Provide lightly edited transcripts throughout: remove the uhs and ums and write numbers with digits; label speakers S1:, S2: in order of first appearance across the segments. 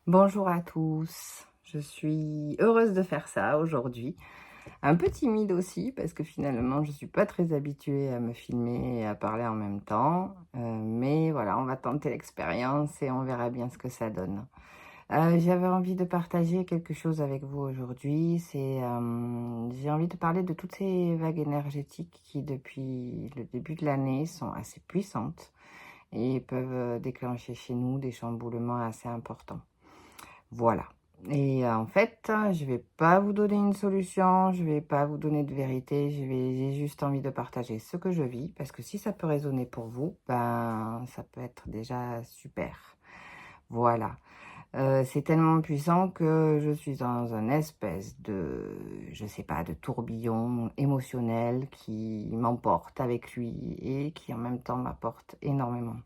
S1: Bonjour à tous, je suis heureuse de faire ça aujourd'hui. Un peu timide aussi parce que finalement je suis pas très habituée à me filmer et à parler en même temps. Mais voilà, on va tenter l'expérience et on verra bien ce que ça donne. J'avais envie de partager quelque chose avec vous aujourd'hui. J'ai envie de parler de toutes ces vagues énergétiques qui depuis le début de l'année sont assez puissantes et peuvent déclencher chez nous des chamboulements assez importants. Voilà. En fait, je vais pas vous donner une solution, je vais pas vous donner de vérité, j'ai juste envie de partager ce que je vis, parce que si ça peut résonner pour vous, ben, ça peut être déjà super. Voilà. C'est tellement puissant que je suis dans un espèce de, je sais pas, de tourbillon émotionnel qui m'emporte avec lui et qui en même temps m'apporte énormément.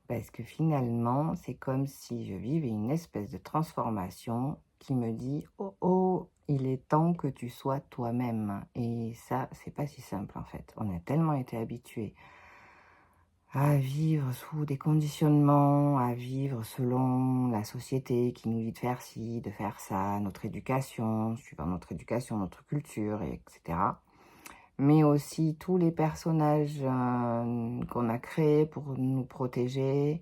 S1: Parce que finalement, c'est comme si je vivais une espèce de transformation qui me dit: «Oh oh, il est temps que tu sois toi-même» et ça, c'est pas si simple en fait. On a tellement été habitués à vivre sous des conditionnements, à vivre selon la société qui nous dit de faire ci, de faire ça, notre éducation, suivant notre éducation, notre culture et etc. Mais aussi tous les personnages, qu'on a créés pour nous protéger,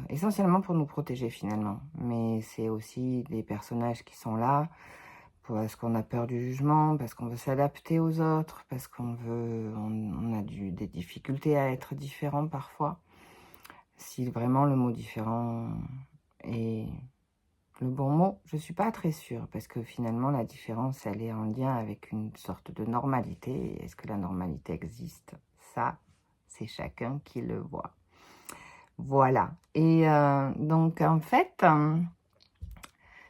S1: essentiellement pour nous protéger finalement. Mais c'est aussi des personnages qui sont là parce qu'on a peur du jugement, parce qu'on veut s'adapter aux autres, parce on a des difficultés à être différent parfois. Si vraiment le mot différent est le bon mot, je suis pas très sûre, parce que finalement la différence, elle est en lien avec une sorte de normalité. Est-ce que la normalité existe? Ça, c'est chacun qui le voit. Voilà. Donc en fait,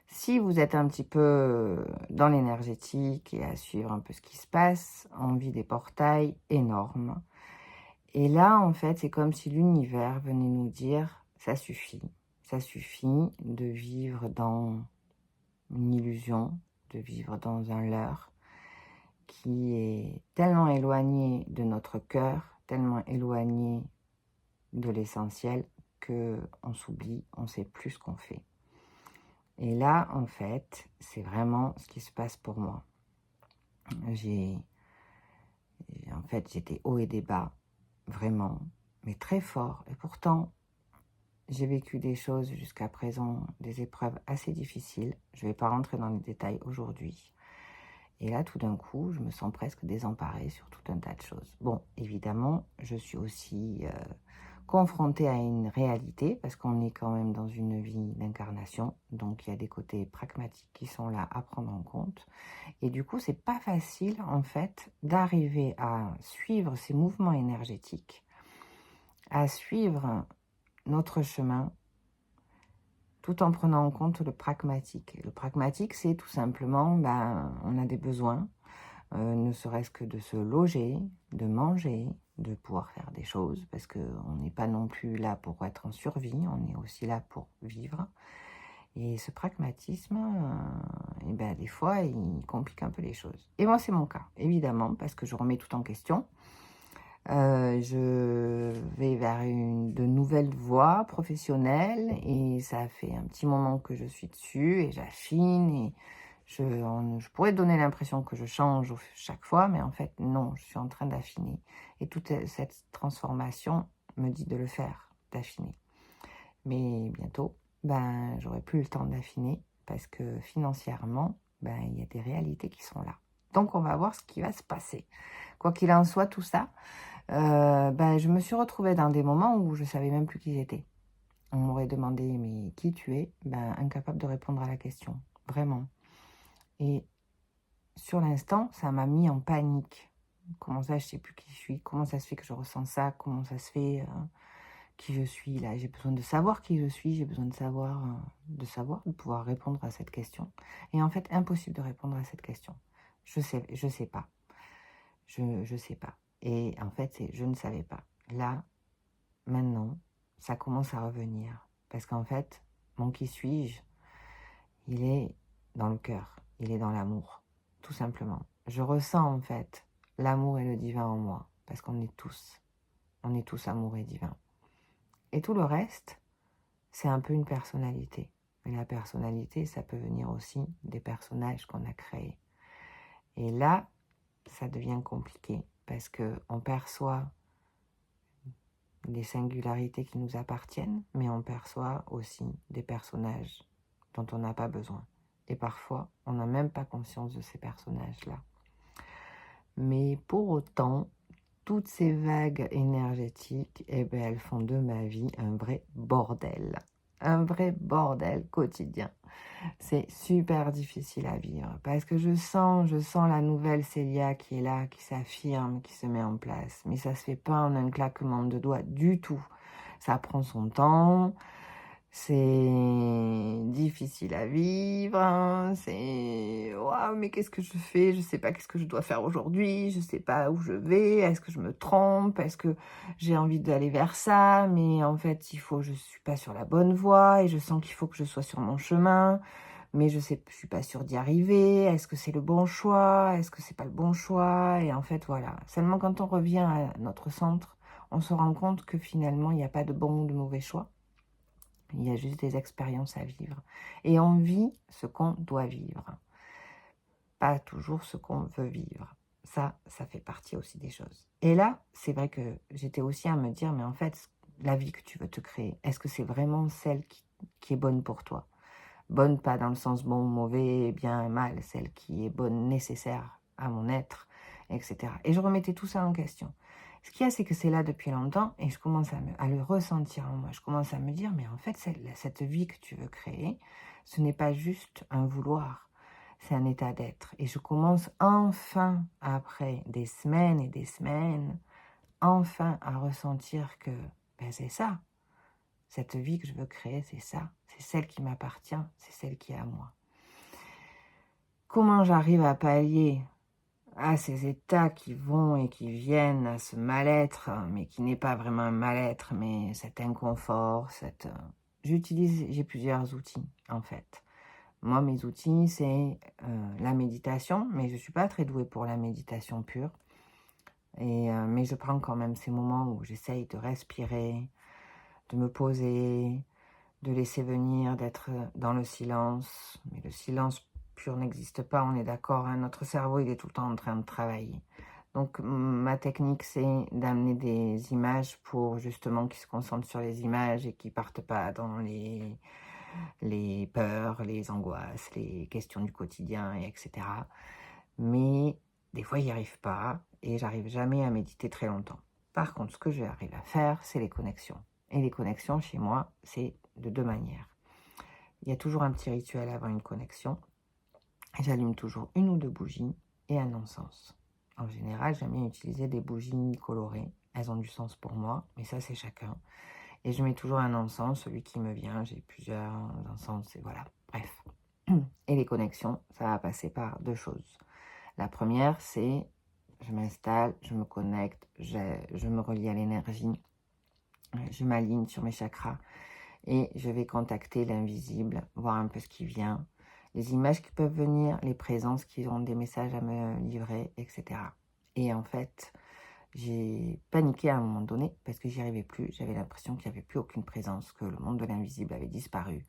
S1: si vous êtes un petit peu dans l'énergétique et à suivre un peu ce qui se passe, on vit des portails énormes. Et là, en fait, c'est comme si l'univers venait nous dire: ça suffit. Ça suffit de vivre dans une illusion, de vivre dans un leurre qui est tellement éloigné de notre cœur, tellement éloigné de l'essentiel, que on s'oublie, on ne sait plus ce qu'on fait. Et là, en fait, c'est vraiment ce qui se passe pour moi. J'ai, En fait, j'étais haut et des bas, vraiment, mais très fort. Et pourtant, j'ai vécu des choses jusqu'à présent, des épreuves assez difficiles. Je ne vais pas rentrer dans les détails aujourd'hui. Et là, tout d'un coup, je me sens presque désemparée sur tout un tas de choses. Bon, évidemment, je suis aussi confrontée à une réalité, parce qu'on est quand même dans une vie d'incarnation, donc il y a des côtés pragmatiques qui sont là à prendre en compte. Et du coup, c'est pas facile, en fait, d'arriver à suivre ces mouvements énergétiques, à suivre notre chemin, tout en prenant en compte le pragmatique. Et le pragmatique, c'est tout simplement, on a des besoins, ne serait-ce que de se loger, de manger, de pouvoir faire des choses, parce qu'on n'est pas non plus là pour être en survie, on est aussi là pour vivre. Et ce pragmatisme, des fois, il complique un peu les choses. Et moi, c'est mon cas, évidemment, parce que je remets tout en question. Je vais vers de nouvelles voies professionnelles et ça fait un petit moment que je suis dessus et j'affine et je pourrais donner l'impression que je change chaque fois, mais en fait non, je suis en train d'affiner. Et toute cette transformation me dit de le faire, d'affiner. Mais bientôt, j'aurai plus le temps d'affiner parce que financièrement, il y a des réalités qui sont là. Donc on va voir ce qui va se passer. Quoi qu'il en soit, tout ça, je me suis retrouvée dans des moments où je savais même plus qui j'étais. On m'aurait demandé: «Mais qui tu es?» Incapable de répondre à la question, vraiment. Et sur l'instant, ça m'a mis en panique. Comment ça, je sais plus qui je suis? Comment ça se fait que je ressens ça? Comment ça se fait, qui je suis là? J'ai besoin de savoir qui je suis, j'ai besoin de pouvoir répondre à cette question. Et en fait, impossible de répondre à cette question. Je sais pas. Je sais pas. Et en fait, c'est je ne savais pas. Là, maintenant, ça commence à revenir. Parce qu'en fait, mon qui suis-je, il est dans le cœur, il est dans l'amour, tout simplement. Je ressens en fait l'amour et le divin en moi, parce on est tous amour et divin. Et tout le reste, c'est un peu une personnalité. Et la personnalité, ça peut venir aussi des personnages qu'on a créés. Et là, ça devient compliqué parce qu'on perçoit des singularités qui nous appartiennent, mais on perçoit aussi des personnages dont on n'a pas besoin. Et parfois, on n'a même pas conscience de ces personnages-là. Mais pour autant, toutes ces vagues énergétiques, eh ben, elles font de ma vie un vrai bordel. Un vrai bordel quotidien. C'est super difficile à vivre parce que je sens la nouvelle Célia qui est là, qui s'affirme, qui se met en place. Mais ça se fait pas en un claquement de doigts du tout. Ça prend son temps, c'est difficile à vivre, hein, c'est waouh, mais qu'est-ce que je fais? Je sais pas qu'est-ce que je dois faire aujourd'hui, je sais pas où je vais, est-ce que je me trompe, est-ce que j'ai envie d'aller vers ça, mais en fait, je suis pas sur la bonne voie et je sens qu'il faut que je sois sur mon chemin, mais je suis pas sûre d'y arriver. Est-ce que c'est le bon choix? Est-ce que c'est pas le bon choix? Et en fait, voilà. Seulement quand on revient à notre centre, on se rend compte que finalement, il n'y a pas de bon ou de mauvais choix. Il y a juste des expériences à vivre. Et on vit ce qu'on doit vivre. Pas toujours ce qu'on veut vivre. Ça fait partie aussi des choses. Et là, c'est vrai que j'étais aussi à me dire, mais en fait, la vie que tu veux te créer, est-ce que c'est vraiment celle qui est bonne pour toi? Bonne, pas dans le sens bon, mauvais, bien, mal, celle qui est bonne, nécessaire à mon être, etc. Et je remettais tout ça en question. Ce qu'il y a, c'est que c'est là depuis longtemps et je commence à le ressentir en moi. Je commence à me dire, mais en fait, cette vie que tu veux créer, ce n'est pas juste un vouloir, c'est un état d'être. Et je commence enfin, après des semaines et des semaines, enfin à ressentir que ben, c'est ça. Cette vie que je veux créer, c'est ça. C'est celle qui m'appartient, c'est celle qui est à moi. Comment j'arrive à pallier à ces états qui vont et qui viennent, à ce mal-être, mais qui n'est pas vraiment un mal-être, mais cet inconfort, j'ai plusieurs outils, en fait. Moi, mes outils, c'est la méditation, mais je ne suis pas très douée pour la méditation pure. Mais je prends quand même ces moments où j'essaye de respirer, de me poser, de laisser venir, d'être dans le silence. Mais le silence pur n'existe pas, on est d'accord, hein, notre cerveau, il est tout le temps en train de travailler. Donc, ma technique, c'est d'amener des images pour justement qu'ils se concentrent sur les images et qu'ils ne partent pas dans les peurs, les angoisses, les questions du quotidien, etc. Mais des fois, j'y arrive pas et j'arrive jamais à méditer très longtemps. Par contre, ce que j'arrive à faire, c'est les connexions. Et les connexions, chez moi, c'est de deux manières. Il y a toujours un petit rituel avant une connexion. J'allume toujours une ou deux bougies et un encens. En général, j'aime bien utiliser des bougies colorées. Elles ont du sens pour moi, mais ça, c'est chacun. Et je mets toujours un encens, celui qui me vient. J'ai plusieurs encens, et voilà. Bref. Et les connexions, ça va passer par deux choses. La première, c'est je m'installe, je me connecte, je me relie à l'énergie, je m'aligne sur mes chakras et je vais contacter l'invisible, voir un peu ce qui vient, les images qui peuvent venir, les présences qui ont des messages à me livrer, etc. Et en fait, j'ai paniqué à un moment donné parce que j'y arrivais plus. J'avais l'impression qu'il n'y avait plus aucune présence, que le monde de l'invisible avait disparu,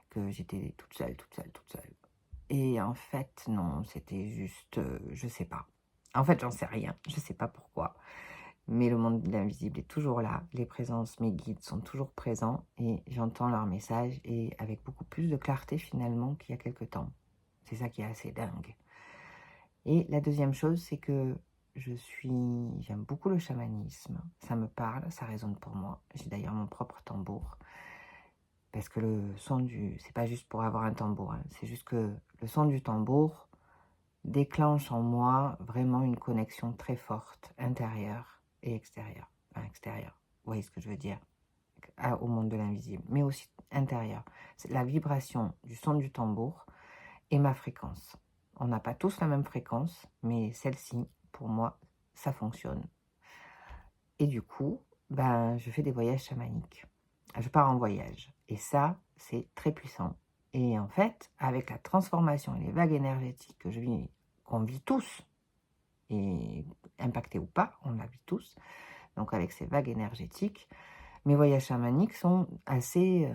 S1: que j'étais toute seule. Et en fait, non, c'était juste, je sais pas. En fait, j'en sais rien, je sais pas pourquoi. Mais le monde de l'invisible est toujours là. Les présences, mes guides sont toujours présents et j'entends leurs messages et avec beaucoup plus de clarté finalement qu'il y a quelque temps. C'est ça qui est assez dingue. Et la deuxième chose, c'est que j'aime beaucoup le chamanisme. Ça me parle, ça résonne pour moi. J'ai d'ailleurs mon propre tambour. Parce que le son c'est pas juste pour avoir un tambour, hein. C'est juste que le son du tambour déclenche en moi vraiment une connexion très forte, intérieure et extérieure. Enfin, extérieure, vous voyez ce que je veux dire, au monde de l'invisible, mais aussi intérieure. C'est la vibration du son du tambour et ma fréquence. On n'a pas tous la même fréquence, mais celle-ci, pour moi, ça fonctionne. Et du coup, je fais des voyages chamaniques. Je pars en voyage. Et ça, c'est très puissant. Et en fait, avec la transformation et les vagues énergétiques qu'on vit tous, et impactés ou pas, on la vit tous, donc avec ces vagues énergétiques, mes voyages chamaniques sont assez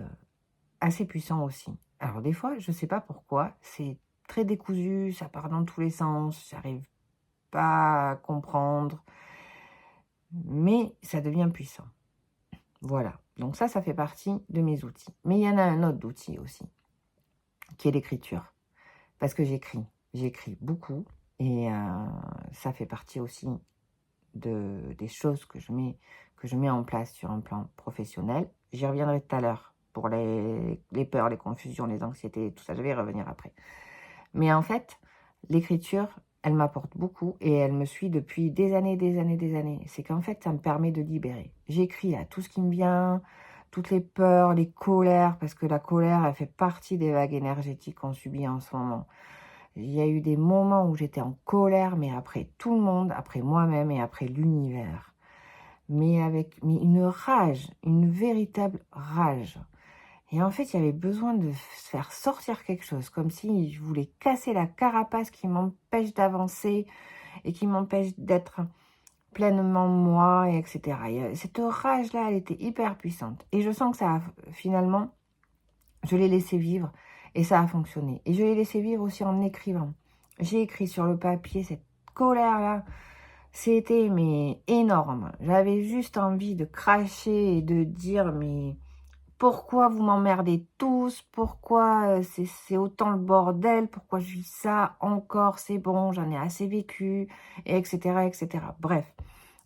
S1: assez puissant aussi. Alors des fois, je ne sais pas pourquoi, c'est très décousu, ça part dans tous les sens, j'arrive pas à comprendre, mais ça devient puissant. Voilà, donc ça fait partie de mes outils. Mais il y en a un autre outil aussi, qui est l'écriture. Parce que j'écris beaucoup, et ça fait partie aussi des choses que je mets en place sur un plan professionnel. J'y reviendrai tout à l'heure pour les peurs, les confusions, les anxiétés, tout ça, je vais y revenir après. Mais en fait, l'écriture, elle m'apporte beaucoup et elle me suit depuis des années, des années, des années. C'est qu'en fait, ça me permet de libérer. J'écris là tout ce qui me vient, toutes les peurs, les colères, parce que la colère, elle fait partie des vagues énergétiques qu'on subit en ce moment. Il y a eu des moments où j'étais en colère, mais après tout le monde, après moi-même et après l'univers. Mais avec une rage, une véritable rage. Et en fait, il y avait besoin de faire sortir quelque chose, comme si je voulais casser la carapace qui m'empêche d'avancer et qui m'empêche d'être pleinement moi, et etc. Et cette rage-là, elle était hyper puissante. Et je sens que ça a, finalement, je l'ai laissé vivre et ça a fonctionné. Et je l'ai laissé vivre aussi en écrivant. J'ai écrit sur le papier cette colère-là. C'était mais énorme. J'avais juste envie de cracher et de dire mais pourquoi vous m'emmerdez tous? Pourquoi c'est autant le bordel? Pourquoi je vis ça encore? C'est bon, j'en ai assez vécu, etc., etc. Bref.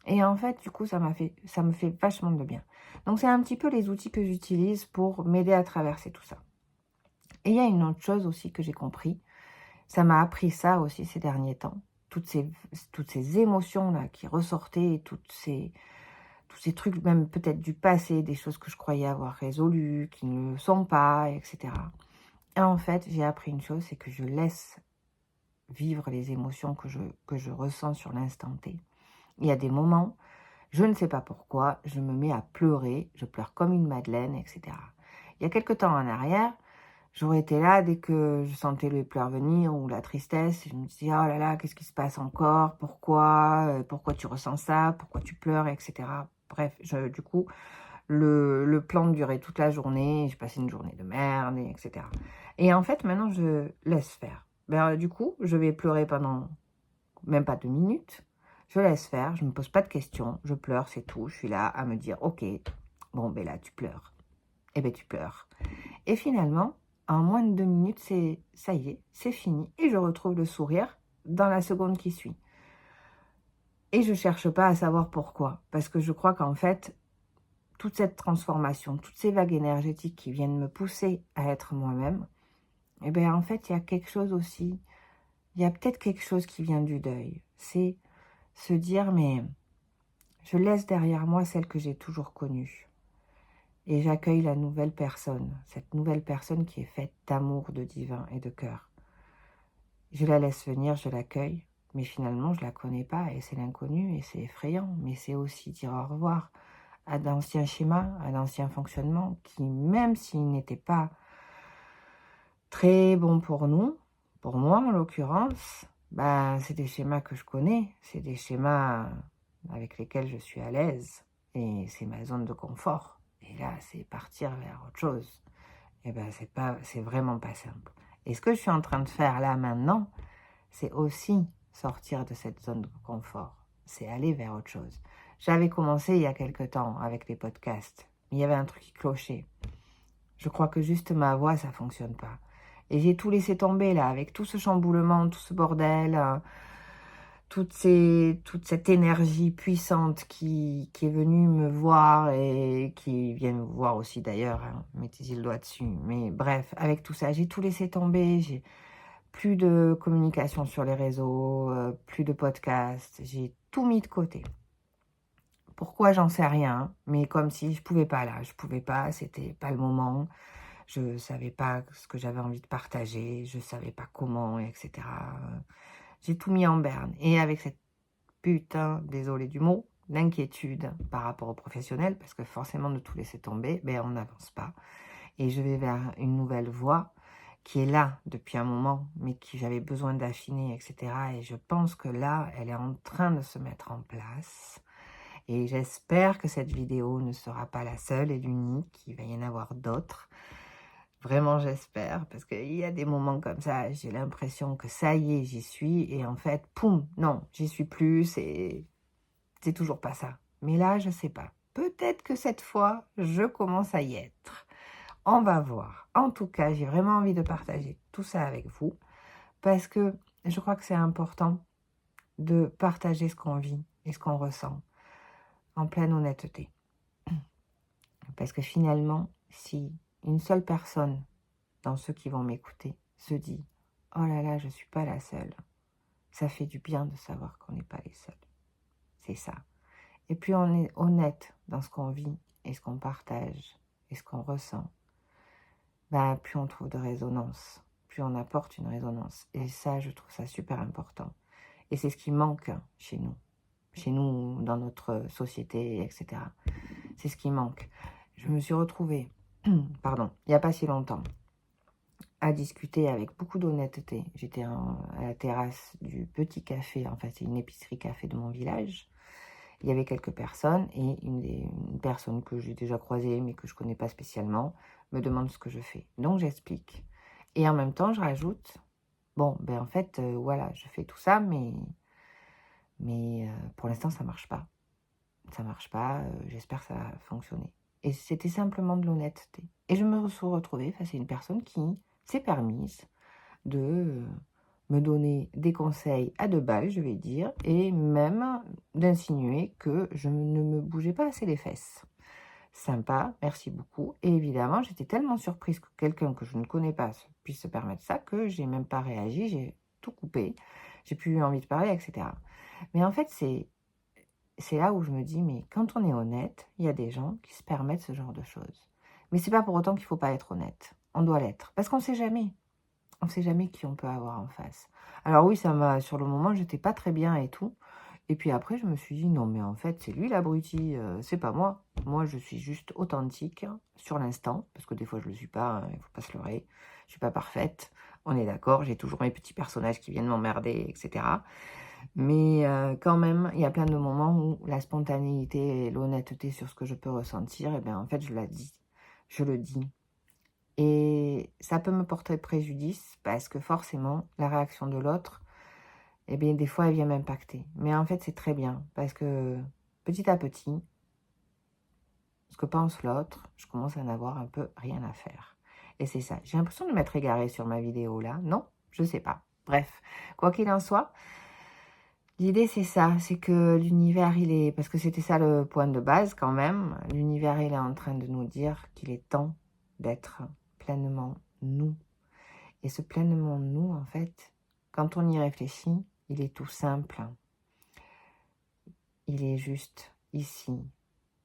S1: Et en fait, du coup, ça me fait vachement de bien. Donc, c'est un petit peu les outils que j'utilise pour m'aider à traverser tout ça. Et il y a une autre chose aussi que j'ai compris. Ça m'a appris ça aussi ces derniers temps. Toutes ces émotions-là qui ressortaient, tous ces trucs, même peut-être du passé, des choses que je croyais avoir résolues, qui ne le sont pas, etc. Et en fait, j'ai appris une chose, c'est que je laisse vivre les émotions que je ressens sur l'instant T. Il y a des moments, je ne sais pas pourquoi, je me mets à pleurer, je pleure comme une madeleine, etc. Il y a quelque temps en arrière, j'aurais été là dès que je sentais les pleurs venir ou la tristesse. Je me disais, oh là là, qu'est-ce qui se passe encore? Pourquoi tu ressens ça? Pourquoi tu pleures, etc. Bref, du coup, le plan durait toute la journée. Je passais une journée de merde, etc. Et en fait, maintenant, je laisse faire. Ben, du coup, je vais pleurer pendant même pas 2 minutes. Je laisse faire, je ne me pose pas de questions. Je pleure, c'est tout. Je suis là à me dire, ok, bon, ben là, tu pleures. Eh ben, tu pleures. Et finalement, en moins de 2 minutes, ça y est, c'est fini. Et je retrouve le sourire dans la seconde qui suit. Et je ne cherche pas à savoir pourquoi. Parce que je crois qu'en fait, toute cette transformation, toutes ces vagues énergétiques qui viennent me pousser à être moi-même, eh bien, en fait, il y a quelque chose aussi. Il y a peut-être quelque chose qui vient du deuil. C'est se dire, mais je laisse derrière moi celle que j'ai toujours connue. Et j'accueille la nouvelle personne, cette nouvelle personne qui est faite d'amour, de divin et de cœur. Je la laisse venir, je l'accueille, mais finalement, je ne la connais pas, et c'est l'inconnu, et c'est effrayant, mais c'est aussi dire au revoir à d'anciens schémas, à d'anciens fonctionnements, qui, même s'ils n'étaient pas très bons pour nous, pour moi en l'occurrence, bah, c'est des schémas que je connais, c'est des schémas avec lesquels je suis à l'aise, et c'est ma zone de confort. Et là, c'est partir vers autre chose. Et ben, c'est vraiment pas simple. Et ce que je suis en train de faire là maintenant, c'est aussi sortir de cette zone de confort. C'est aller vers autre chose. J'avais commencé il y a quelque temps avec les podcasts. Il y avait un truc qui clochait. Je crois que juste ma voix, ça fonctionne pas. Et j'ai tout laissé tomber là, avec tout ce chamboulement, tout ce bordel, toute cette énergie puissante qui est venue me voir et qui vient me voir aussi d'ailleurs, hein, mettez-y le doigt dessus. Mais bref, avec tout ça, j'ai tout laissé tomber, j'ai plus de communication sur les réseaux, plus de podcasts, j'ai tout mis de côté. Pourquoi, j'en sais rien, mais comme si je pouvais pas là, je pouvais pas, c'était pas le moment, je savais pas ce que j'avais envie de partager, je savais pas comment, etc. J'ai tout mis en berne. Et avec cette putain, désolé du mot, d'inquiétude par rapport au professionnel, parce que forcément de tout laisser tomber, ben on n'avance pas. Et je vais vers une nouvelle voie qui est là depuis un moment, mais qui j'avais besoin d'affiner, etc. Et je pense que là, elle est en train de se mettre en place. Et j'espère que cette vidéo ne sera pas la seule et l'unique, il va y en avoir d'autres. Vraiment, j'espère, parce qu'il y a des moments comme ça, j'ai l'impression que ça y est, j'y suis, et en fait, poum, non, j'y suis plus, c'est toujours pas ça. Mais là, je sais pas. Peut-être que cette fois, je commence à y être. On va voir. En tout cas, j'ai vraiment envie de partager tout ça avec vous, parce que je crois que c'est important de partager ce qu'on vit et ce qu'on ressent, en pleine honnêteté. Parce que finalement, si une seule personne dans ceux qui vont m'écouter se dit « Oh là là, je ne suis pas la seule », ça fait du bien de savoir qu'on n'est pas les seuls. C'est ça. Et plus on est honnête dans ce qu'on vit et ce qu'on partage et ce qu'on ressent, ben, plus on trouve de résonance, plus on apporte une résonance. Et ça, je trouve ça super important. Et c'est ce qui manque chez nous, dans notre société, etc. C'est ce qui manque. Je me suis retrouvée, pardon, il n'y a pas si longtemps, à discuter avec beaucoup d'honnêteté. J'étais à la terrasse du petit café, en fait c'est une épicerie café de mon village. Il y avait quelques personnes et une personne que j'ai déjà croisée mais que je ne connais pas spécialement me demande ce que je fais. Donc j'explique. Et en même temps je rajoute, bon ben en fait voilà, je fais tout ça mais pour l'instant ça marche pas. Ça marche pas, j'espère que ça va fonctionner. Et c'était simplement de l'honnêteté. Et je me suis retrouvée face à une personne qui s'est permise de me donner des conseils à 2 balles, je vais dire, et même d'insinuer que je ne me bougeais pas assez les fesses. Sympa, merci beaucoup. Et évidemment, j'étais tellement surprise que quelqu'un que je ne connais pas puisse se permettre ça, que j'ai même pas réagi, j'ai tout coupé, j'ai plus eu envie de parler, etc. Mais en fait, c'est là où je me dis, mais quand on est honnête, il y a des gens qui se permettent ce genre de choses. Mais c'est pas pour autant qu'il faut pas être honnête. On doit l'être. Parce qu'on sait jamais. On sait jamais qui on peut avoir en face. Alors oui, ça m'a, sur le moment, j'étais pas très bien et tout. Et puis après, je me suis dit, non, mais en fait, c'est lui l'abruti, c'est pas moi. Moi, je suis juste authentique sur l'instant, parce que des fois, je le suis pas, hein, il faut pas se leurrer. Je suis pas parfaite, on est d'accord, j'ai toujours mes petits personnages qui viennent m'emmerder, etc. Mais quand même, il y a plein de moments où la spontanéité et l'honnêteté sur ce que je peux ressentir, et bien en fait, je la dis, je le dis. Et ça peut me porter préjudice parce que forcément, la réaction de l'autre, eh bien, des fois, elle vient m'impacter. Mais en fait, c'est très bien parce que petit à petit, ce que pense l'autre, je commence à n'avoir un peu rien à faire. Et c'est ça. J'ai l'impression de m'être égarée sur ma vidéo là. Non, je sais pas. Bref, quoi qu'il en soit, l'idée c'est ça, c'est que l'univers il est, parce que c'était ça le point de base quand même, l'univers il est en train de nous dire qu'il est temps d'être pleinement nous. Et ce pleinement nous, en fait, quand on y réfléchit, il est tout simple. Il est juste ici,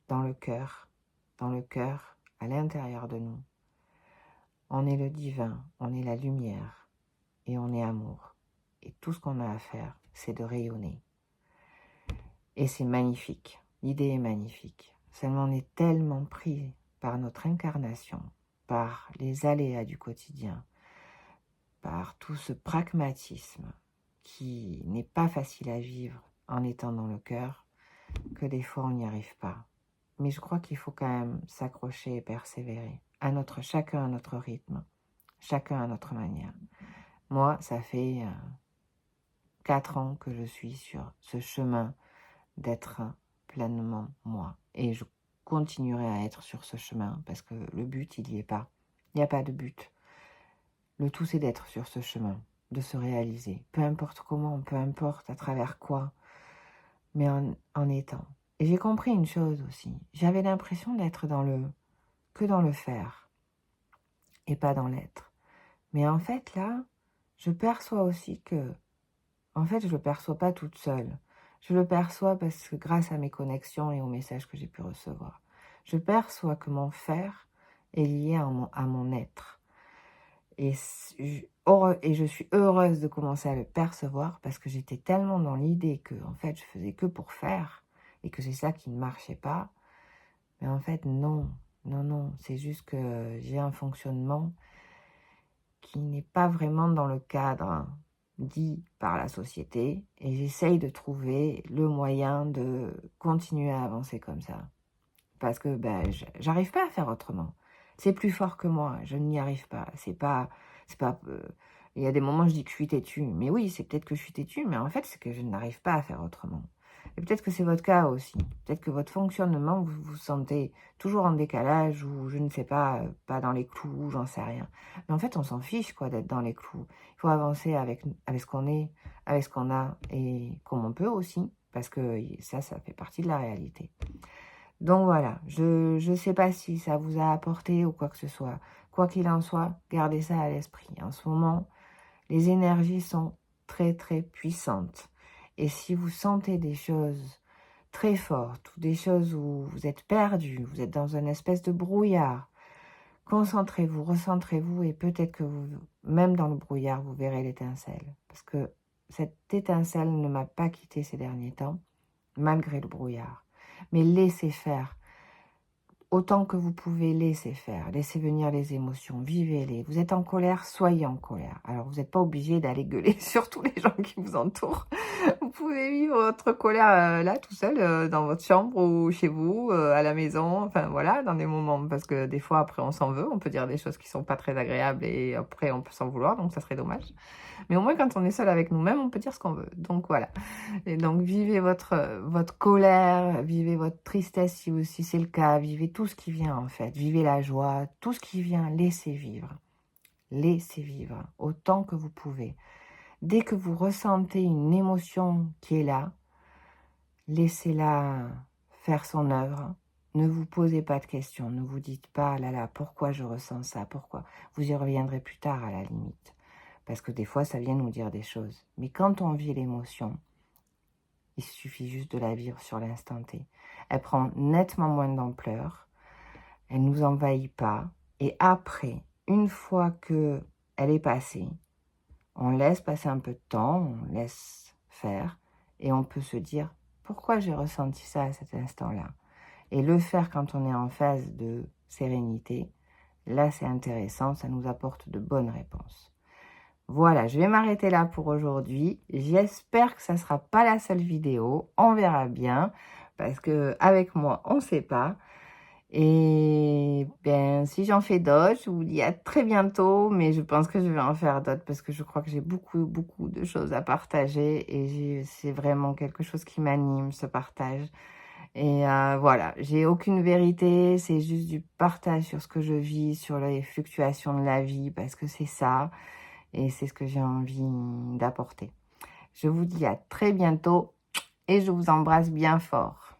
S1: dans le cœur, à l'intérieur de nous. On est le divin, on est la lumière et on est amour. Et tout ce qu'on a à faire, c'est de rayonner. Et c'est magnifique, l'idée est magnifique. Seulement on est tellement pris par notre incarnation, par les aléas du quotidien, par tout ce pragmatisme qui n'est pas facile à vivre en étant dans le cœur, que des fois on n'y arrive pas. Mais je crois qu'il faut quand même s'accrocher et persévérer, chacun à notre rythme, chacun à notre manière. Moi, ça fait 4 ans que je suis sur ce chemin d'être pleinement moi. Et je continuerai à être sur ce chemin parce que le but, il n'y est pas. Il n'y a pas de but. Le tout, c'est d'être sur ce chemin, de se réaliser. Peu importe comment, peu importe à travers quoi, mais en étant. Et j'ai compris une chose aussi. J'avais l'impression d'être que dans le faire et pas dans l'être. Mais en fait, là, je perçois aussi que, en fait, je le perçois pas toute seule. Je le perçois parce que grâce à mes connexions et aux messages que j'ai pu recevoir, je perçois que mon faire est lié à mon être. Et je suis heureuse de commencer à le percevoir parce que j'étais tellement dans l'idée que, en fait, je faisais que pour faire et que c'est ça qui ne marchait pas. Mais en fait, non, non, non. C'est juste que j'ai un fonctionnement qui n'est pas vraiment dans le cadre dit par la société et j'essaye de trouver le moyen de continuer à avancer comme ça. Parce que ben, j'arrive pas à faire autrement. C'est plus fort que moi, je n'y arrive pas. Il y a des moments, je dis que je suis têtue. Mais oui, c'est peut-être que je suis têtue, mais en fait, c'est que je n'arrive pas à faire autrement. Et peut-être que c'est votre cas aussi. Peut-être que votre fonctionnement, vous vous sentez toujours en décalage ou je ne sais pas, pas dans les clous, j'en sais rien. Mais en fait, on s'en fiche quoi d'être dans les clous. Il faut avancer avec ce qu'on est, avec ce qu'on a et comme on peut aussi, parce que ça fait partie de la réalité. Donc voilà, je ne sais pas si ça vous a apporté ou quoi que ce soit. Quoi qu'il en soit, gardez ça à l'esprit. En ce moment, les énergies sont très très puissantes. Et si vous sentez des choses très fortes ou des choses où vous êtes perdu, vous êtes dans une espèce de brouillard, concentrez-vous, recentrez-vous et peut-être que vous, même dans le brouillard, vous verrez l'étincelle. Parce que cette étincelle ne m'a pas quitté ces derniers temps, malgré le brouillard. Mais laissez faire. Autant que vous pouvez, laissez faire, laissez venir les émotions, vivez-les. Vous êtes en colère, soyez en colère. Alors, vous n'êtes pas obligé d'aller gueuler sur tous les gens qui vous entourent. Vous pouvez vivre votre colère là, tout seul, dans votre chambre ou chez vous, à la maison. Enfin, voilà, dans des moments, parce que des fois, après, on s'en veut. On peut dire des choses qui sont pas très agréables et après, on peut s'en vouloir, donc ça serait dommage. Mais au moins, quand on est seul avec nous-mêmes, on peut dire ce qu'on veut. Donc, voilà. Et donc, vivez votre colère, vivez votre tristesse si c'est le cas, vivez tout ce qui vient en fait, vivez la joie, tout ce qui vient, laissez vivre. Laissez vivre autant que vous pouvez. Dès que vous ressentez une émotion qui est là, laissez-la faire son œuvre. Ne vous posez pas de questions, ne vous dites pas, ah là là, pourquoi je ressens ça, pourquoi. Vous y reviendrez plus tard à la limite. Parce que des fois, ça vient nous dire des choses. Mais quand on vit l'émotion, il suffit juste de la vivre sur l'instant T. Elle prend nettement moins d'ampleur, elle ne nous envahit pas. Et après, une fois que elle est passée, on laisse passer un peu de temps, on laisse faire, et on peut se dire, pourquoi j'ai ressenti ça à cet instant-là? Et le faire quand on est en phase de sérénité, là c'est intéressant, ça nous apporte de bonnes réponses. Voilà, je vais m'arrêter là pour aujourd'hui. J'espère que ça ne sera pas la seule vidéo. On verra bien, parce que avec moi, on ne sait pas. Et bien, si j'en fais d'autres, je vous dis à très bientôt. Mais je pense que je vais en faire d'autres, parce que je crois que j'ai beaucoup, beaucoup de choses à partager. Et c'est vraiment quelque chose qui m'anime, ce partage. Et voilà, j'ai aucune vérité, c'est juste du partage sur ce que je vis, sur les fluctuations de la vie, parce que c'est ça. Et c'est ce que j'ai envie d'apporter. Je vous dis à très bientôt et je vous embrasse bien fort.